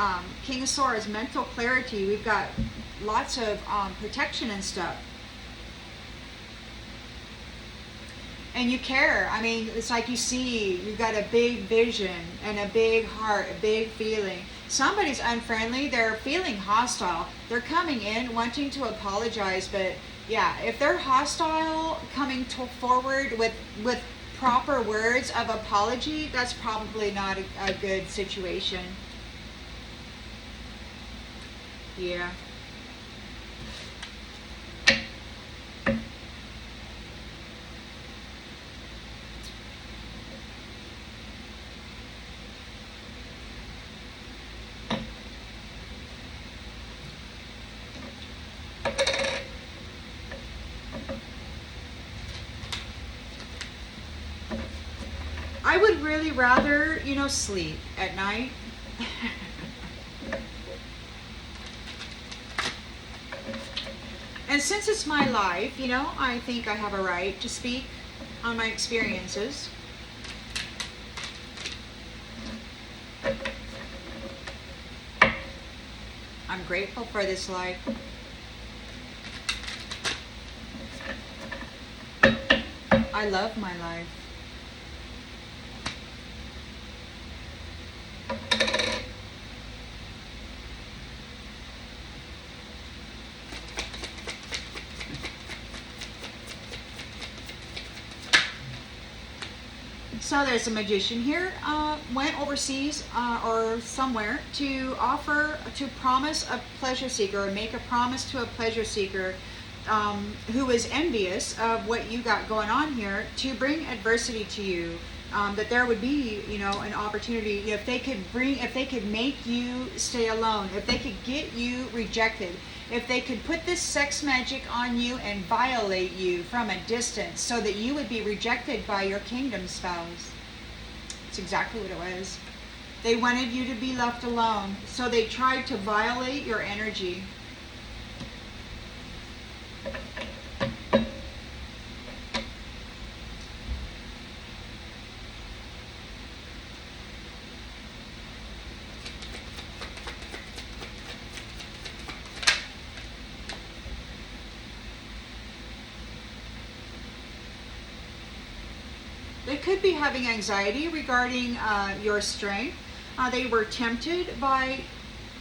King of Swords, mental clarity. We've got lots of protection and stuff. And you care. I mean, it's like you see, you've got a big vision and a big heart, a big feeling. Somebody's unfriendly, they're feeling hostile. They're coming in wanting to apologize, but yeah, if they're hostile, coming forward with proper words of apology, that's probably not a good situation. Yeah. I would really rather, you know, sleep at night. And since it's my life, you know, I think I have a right to speak on my experiences. I'm grateful for this life. I love my life. So there's a magician here, went overseas or somewhere to promise a pleasure seeker, or make a promise to a pleasure seeker who is envious of what you got going on here, to bring adversity to you. That there would be, you know, an opportunity if they could make you stay alone, if they could get you rejected, if they could put this sex magic on you and violate you from a distance so that you would be rejected by your kingdom spouse. It's exactly what it was. They wanted you to be left alone, so they tried to violate your energy. They could be having anxiety regarding your strength. They were tempted by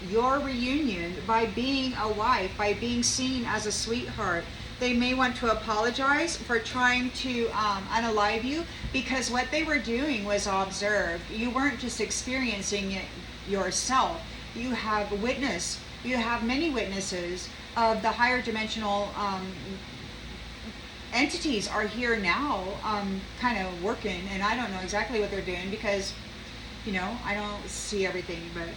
your reunion, by being a wife, by being seen as a sweetheart. They may want to apologize for trying to unalive you, because what they were doing was observed. You weren't just experiencing it yourself. You have many witnesses of the higher dimensional entities are here now, kind of working, and I don't know exactly what they're doing because, I don't see everything, but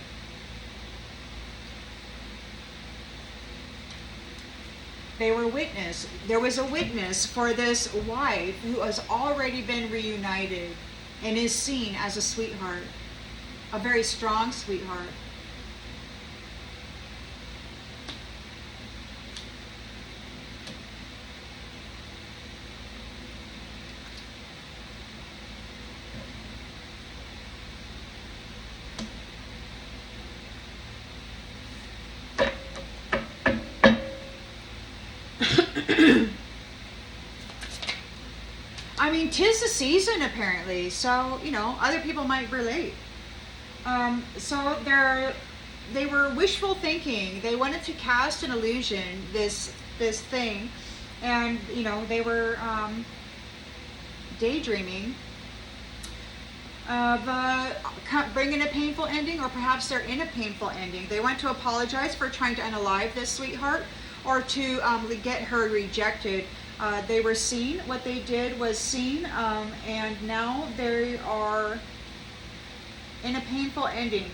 there was a witness for this wife who has already been reunited and is seen as a sweetheart, a very strong sweetheart. I mean, 'tis the season apparently, so other people might relate. So they were wishful thinking. They wanted to cast an illusion, this thing, and they were daydreaming of bringing a painful ending, or perhaps they're in a painful ending. They went to apologize for trying to unalive this sweetheart, or to get her rejected. They were seen. What they did was seen, and now they are in a painful ending.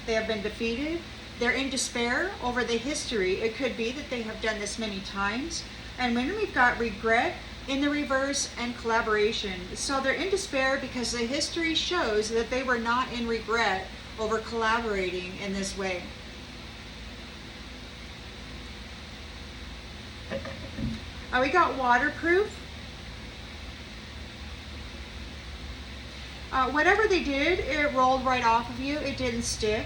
They have been defeated. They're in despair over the history. It could be that they have done this many times. And when we've got regret in the reverse and collaboration. So they're in despair because the history shows that they were not in regret over collaborating in this way. We got waterproof. Whatever they did, it rolled right off of you. It didn't stick.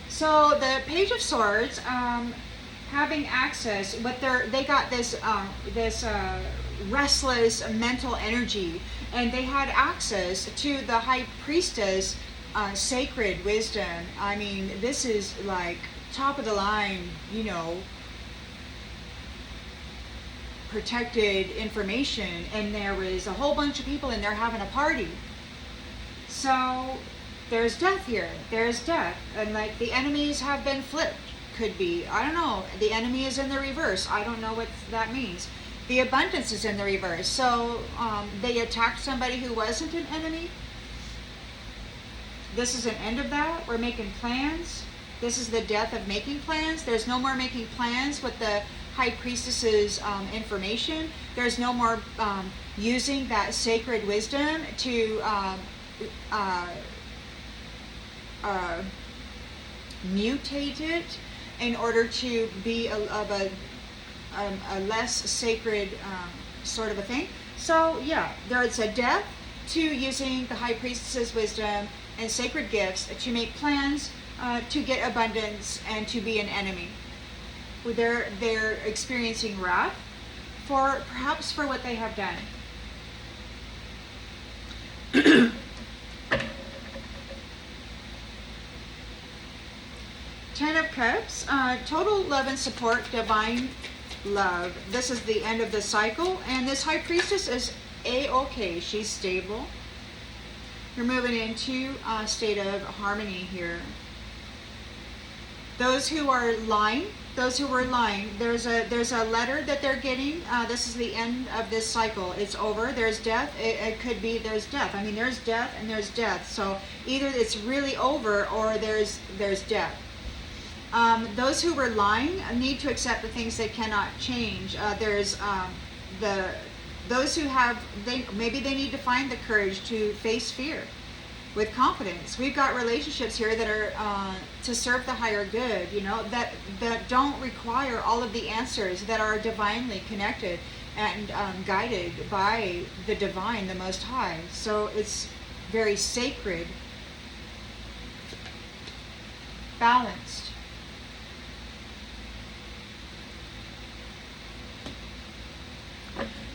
So the Page of Swords, having access, but they got this restless mental energy, and they had access to the High Priestess sacred wisdom. I mean, this is like top of the line, protected information, and there was a whole bunch of people in there having a party. So there's death here. There's death. And like the enemies have been flipped. Could be. I don't know. The enemy is in the reverse. I don't know what that means. The abundance is in the reverse. So they attacked somebody who wasn't an enemy. This is an end of that. We're making plans. This is the death of making plans. There's no more making plans with the High Priestess's information. There's no more using that sacred wisdom to mutate it in order to be a less sacred sort of a thing. So yeah, there's a death to using the High Priestess's wisdom and sacred gifts to make plans to get abundance and to be an enemy. They're experiencing wrath perhaps for what they have done. Ten of Cups, total love and support, divine love. This is the end of the cycle, and this High Priestess is A-okay. She's stable. You're moving into a state of harmony here. Those who are lying, there's a letter that they're getting. This is the end of this cycle. It's over. There's death. It could be there's death. I mean, there's death and there's death. So either it's really over or there's death. Those who were lying need to accept the things they cannot change. Those who have, maybe they need to find the courage to face fear with confidence. We've got relationships here that are to serve the higher good, that don't require all of the answers, that are divinely connected and guided by the divine, the Most High. So it's very sacred, balanced.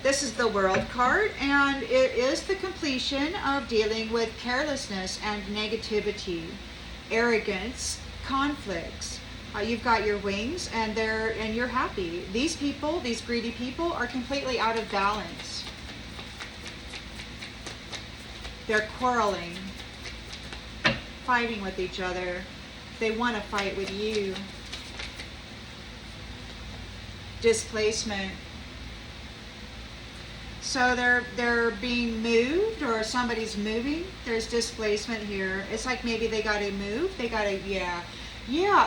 This is the World card, and it is the completion of dealing with carelessness and negativity, arrogance, conflicts. You've got your wings, and you're happy. These people, these greedy people, are completely out of balance. They're quarreling, fighting with each other. They want to fight with you. Displacement. So they're being moved, or somebody's moving. There's displacement here. It's like maybe they got to move. They got to, yeah.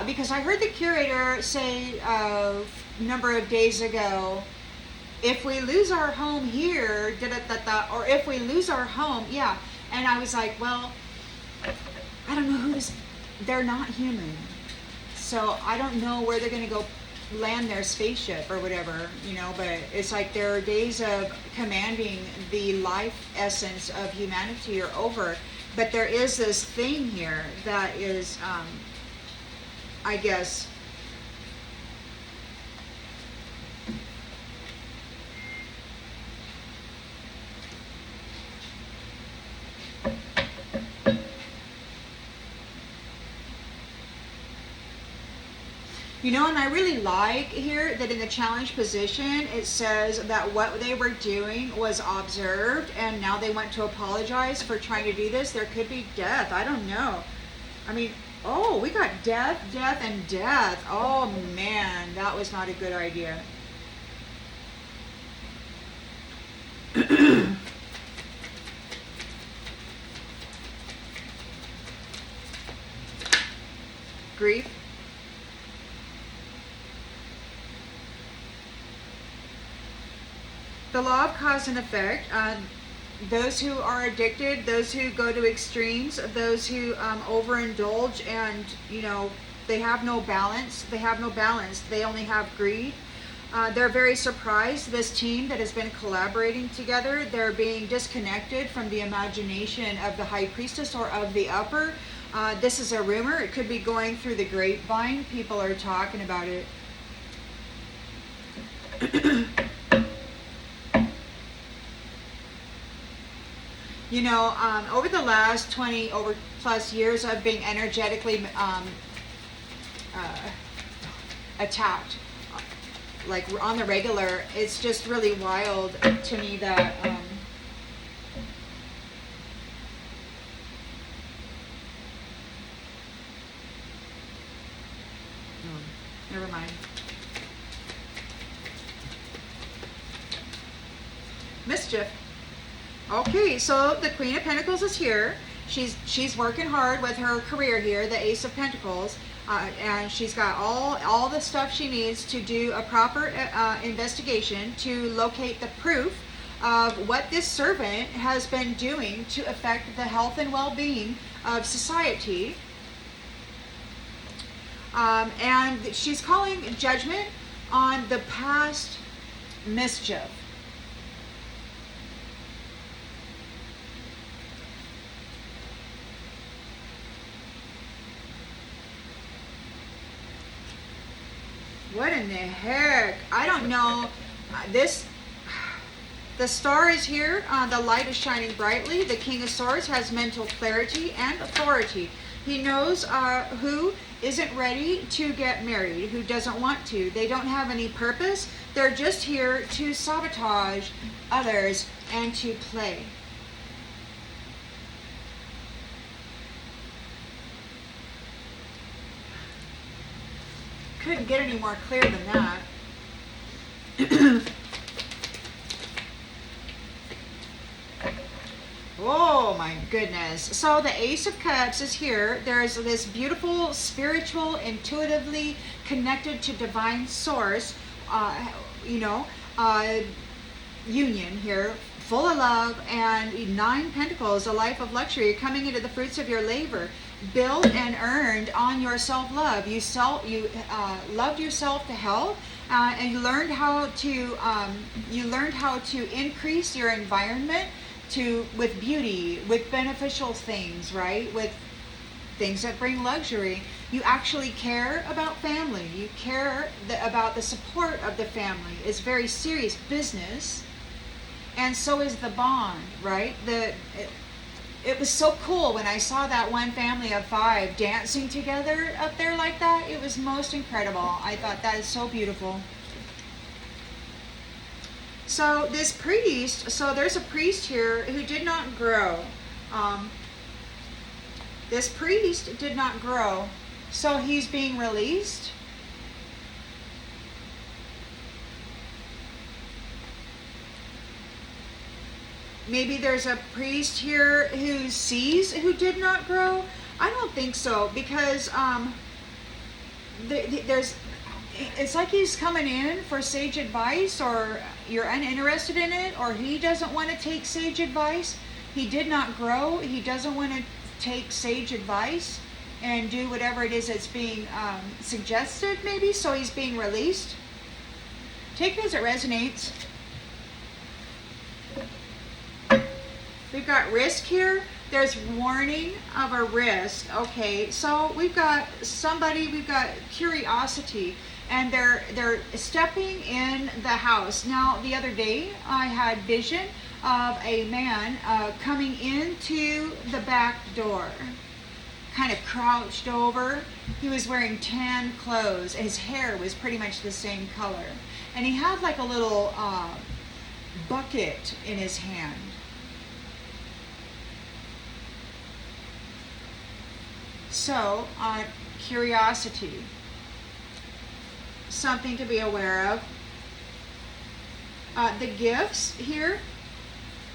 Because I heard the curator say a number of days ago, if we lose our home here, or if we lose our home, yeah. And I was like, well, I don't know who's. They're not human, so I don't know where they're going to go land their spaceship or whatever, but it's like their days of commanding the life essence of humanity are over. But there is this thing here that is, I guess, and I really like here that in the challenge position, it says that what they were doing was observed, and now they want to apologize for trying to do this. There could be death. I don't know. I mean, oh, we got death, and death. Oh, man, that was not a good idea. Grief. The law of cause and effect, those who are addicted, those who go to extremes, those who overindulge, and, they have no balance. They only have greed. They're very surprised, this team that has been collaborating together, they're being disconnected from the imagination of the high priestess or of the upper. This is a rumor. It could be going through the grapevine. People are talking about it. Over the last 20 over plus years of being energetically attacked, like on the regular, it's just really wild to me that never mind. Mischief. Okay, so the Queen of Pentacles is here. She's working hard with her career here, the Ace of Pentacles, and she's got all the stuff she needs to do a proper investigation to locate the proof of what this servant has been doing to affect the health and well-being of society. And she's calling judgment on the past mischief. What in the heck? I don't know. The star is here. The light is shining brightly. The King of Swords has mental clarity and authority. He knows who isn't ready to get married, who doesn't want to. They don't have any purpose. They're just here to sabotage others and to play. Couldn't get any more clear than that. Oh my goodness. So the Ace of Cups is here. There's this beautiful, spiritual, intuitively connected to divine source, union here, full of love, and 9 Pentacles, a life of luxury, coming into the fruits of your labor. Build and earned on your self-love. You loved yourself to health, and you learned how to increase your environment with beauty, with beneficial things, right? With things that bring luxury. You actually care about family. You care about the support of the family. It's very serious business. and so is the bond, right? It was so cool when I saw that one family of 5 dancing together up there like that. It was most incredible. I thought that is so beautiful. So this priest, so there's a priest here who did not grow. This priest did not grow, so he's being released. Maybe there's a priest here who sees who did not grow. I don't think so, because there's, it's like he's coming in for sage advice, or you're uninterested in it, or he doesn't want to take sage advice. He did not grow. He doesn't want to take sage advice and do whatever it is that's being suggested, maybe. So he's being released. Take it as it resonates. We've got risk here. There's warning of a risk. Okay, so we've got somebody, we've got curiosity, and they're stepping in the house. Now, the other day, I had vision of a man coming into the back door, kind of crouched over. He was wearing tan clothes. His hair was pretty much the same color. And he had like a little bucket in his hand. So, curiosity, something to be aware of. The gifts here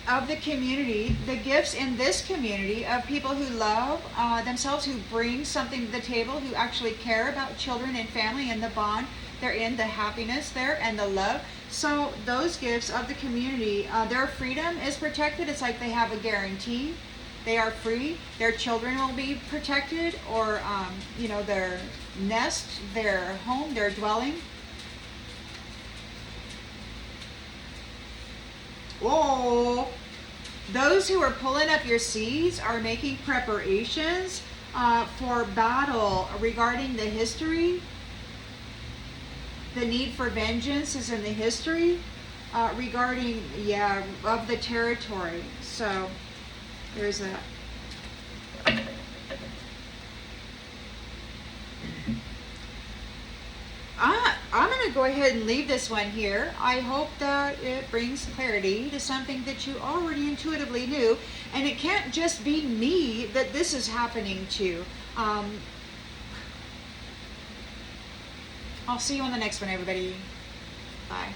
of the community, the gifts in this community of people who love themselves, who bring something to the table, who actually care about children and family and the bond they're in, the happiness there and the love. So those gifts of the community, their freedom is protected. It's like they have a guarantee. They are free. Their children will be protected, or their nest, their home, their dwelling. Whoa! Those who are pulling up your seeds are making preparations for battle regarding the history. The need for vengeance is in the history regarding, of the territory. So there's that. I'm going to go ahead and leave this one here. I hope that it brings clarity to something that you already intuitively knew. And it can't just be me that this is happening to. I'll see you on the next one, everybody. Bye.